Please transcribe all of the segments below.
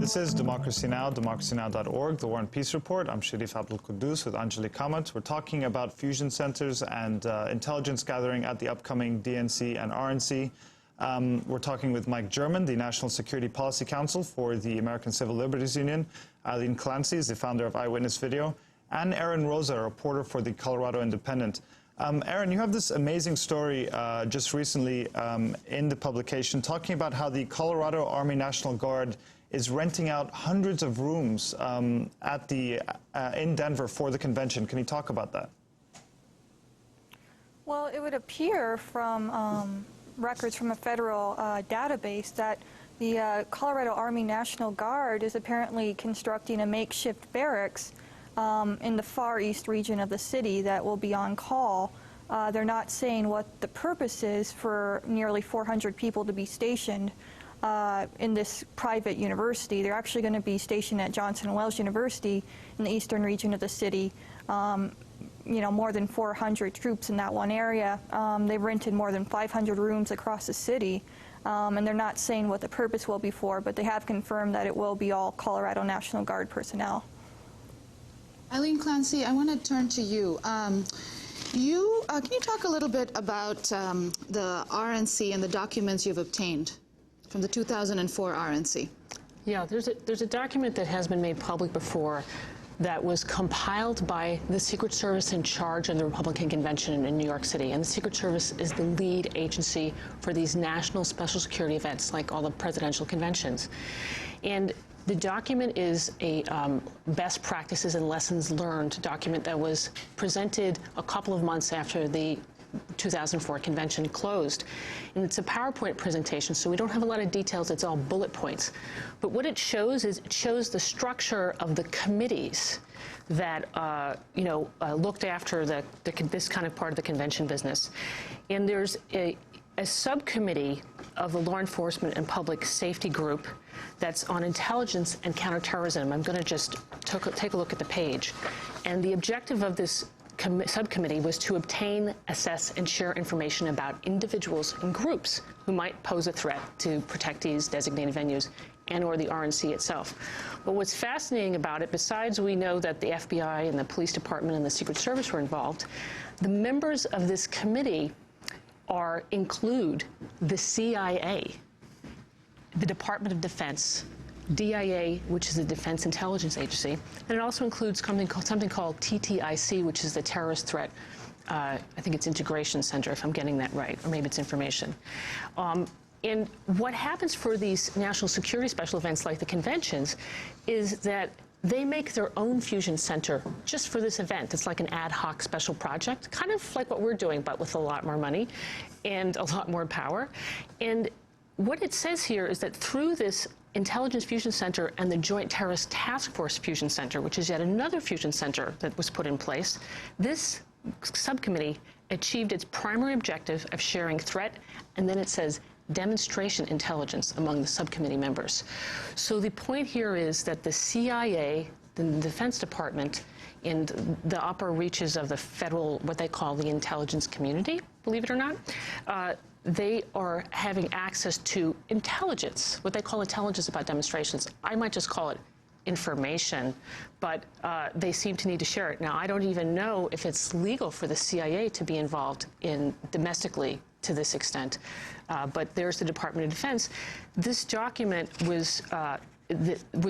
This is Democracy Now!, democracynow.org, The War and Peace Report. I'm Sharif Abdul Quddus with Anjali Kamat. We're talking about fusion centers and intelligence gathering at the upcoming DNC and RNC. We're talking with Mike German, the National Security Policy Council for the American Civil Liberties Union. Eileen Clancy is the founder of Eyewitness Video. And Aaron Rosa, a reporter for the Colorado Independent. Aaron, you have this amazing story just recently in the publication talking about how the Colorado Army National Guard is renting out hundreds of rooms in Denver for the convention. Can you talk about that? Well, it would appear from records from a federal database that the Colorado Army National Guard is apparently constructing a makeshift barracks in the far east region of the city that will be on call. They're not saying what the purpose is for nearly 400 people to be stationed in this private university. They're actually going to be stationed at Johnson & Wales University in the eastern region of the city. You know, more than 400 troops in that one area. They've rented more than 500 rooms across the city, and they're not saying what the purpose will be for, but they have confirmed that it will be all Colorado National Guard personnel. Eileen Clancy, I want to turn to you. Can you talk a little bit about the RNC and the documents you've obtained from the 2004 RNC? Yeah, there's a document that has been made public before that was compiled by the Secret Service in charge of the Republican Convention in New York City. And the Secret Service is the lead agency for these national special security events, like all the presidential conventions. And the document is a best practices and lessons learned document that was presented a couple of months after the 2004 convention closed. And it's a PowerPoint presentation, so we don't have a lot of details. It's all bullet points. But what it shows is it shows the structure of the committees that looked after this kind of part of the convention business. And there's a subcommittee of the Law Enforcement and Public Safety Group that's on intelligence and counterterrorism. I'm going to just take a look at the page. And the objective of this subcommittee was to obtain, assess, and share information about individuals and groups who might pose a threat to protect these designated venues and or the RNC itself. But what's fascinating about it, besides we know that the FBI and the police department and the Secret Service were involved, the members of this committee include the CIA, the Department of Defense, DIA, which is the Defense Intelligence Agency, and it also includes something called TTIC, which is the Terrorist Threat, I think it's Integration Center, if I'm getting that right, or maybe it's Information. And what happens for these national security special events like the conventions is that they make their own fusion center just for this event. It's like an ad hoc special project, kind of like what we're doing, but with a lot more money and a lot more power. And what it says here is that through this Intelligence Fusion Center and the Joint Terrorist Task Force Fusion Center, which is yet another fusion center that was put in place, this subcommittee achieved its primary objective of sharing threat, and then it says demonstration intelligence among the subcommittee members. So the point here is that the CIA, the Defense Department, in the upper reaches of the federal, what they call the intelligence community, believe it or not, they are having access to intelligence, what they call intelligence about demonstrations. I might just call it information, but they seem to need to share it. Now, I don't even know if it's legal for the CIA to be involved in domestically to this extent, but there's the Department of Defense. This document was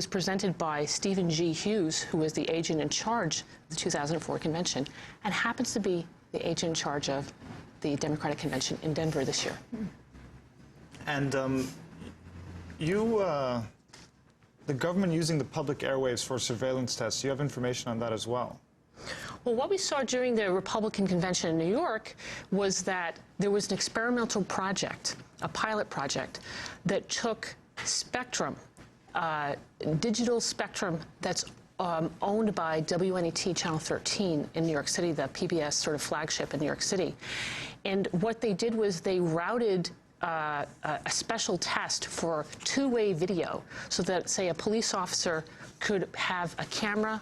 presented by Stephen G. Hughes, who was the agent in charge of the 2004 convention, and happens to be the agent in charge of the Democratic Convention in Denver this year. And the government using the public airwaves for surveillance tests, you have information on that as well? Well, what we saw during the Republican convention in New York was that there was an experimental project, a pilot project, that took spectrum, digital spectrum that's owned by WNET Channel 13 in New York City, the PBS sort of flagship in New York City. And what they did was they routed a special test for two-way video so that, say, a police officer could have a camera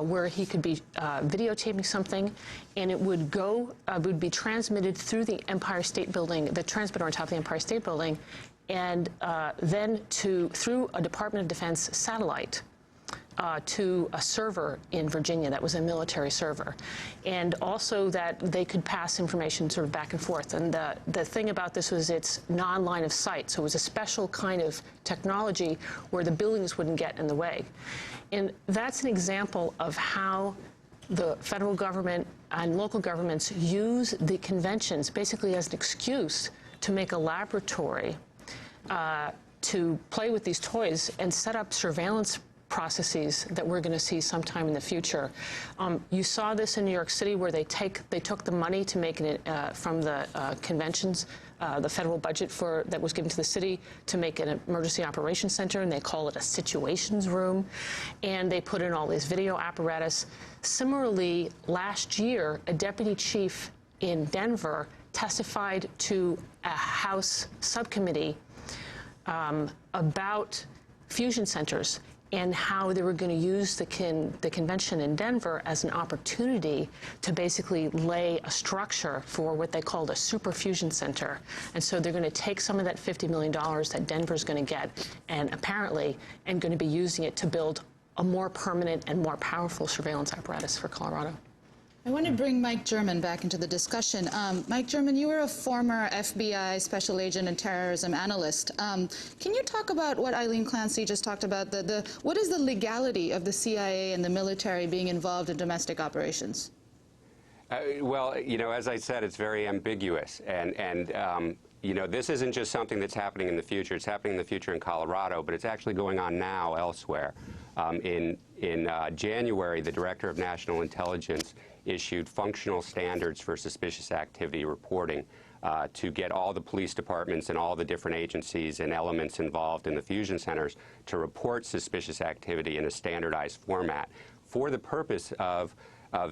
where he could be videotaping something, and it would be transmitted through the Empire State Building, the transmitter on top of the Empire State Building, and then through a Department of Defense satellite to a server in Virginia that was a military server, and also that they could pass information sort of back and forth. And the thing about this was it's non-line of sight, so it was a special kind of technology where the buildings wouldn't get in the way. And that's an example of how the federal government and local governments use the conventions basically as an excuse to make a laboratory to play with these toys and set up surveillance processes that we're going to see sometime in the future. You saw this in New York City, where they took the money to make it from the conventions, the federal budget that was given to the city to make an emergency operations center, and they call it a situations room, and they put in all this video apparatus. Similarly, last year, a deputy chief in Denver testified to a House subcommittee about fusion centers and how they were going to use the convention in Denver as an opportunity to basically lay a structure for what they called a super fusion center. And so they're going to take some of that $50 million that Denver's going to get and going to be using it to build a more permanent and more powerful surveillance apparatus for Colorado. I want to bring Mike German back into the discussion. Mike German, you were a former FBI special agent and terrorism analyst. Can you talk about what Eileen Clancy just talked about? What is the legality of the CIA and the military being involved in domestic operations? Well, you know, as I said, it's very ambiguous. And you know, this isn't just something that's happening in the future. It's happening in the future in Colorado, but it's actually going on now elsewhere. In January, the Director of National Intelligence issued functional standards for suspicious activity reporting to get all the police departments and all the different agencies and elements involved in the fusion centers to report suspicious activity in a standardized format for the purpose of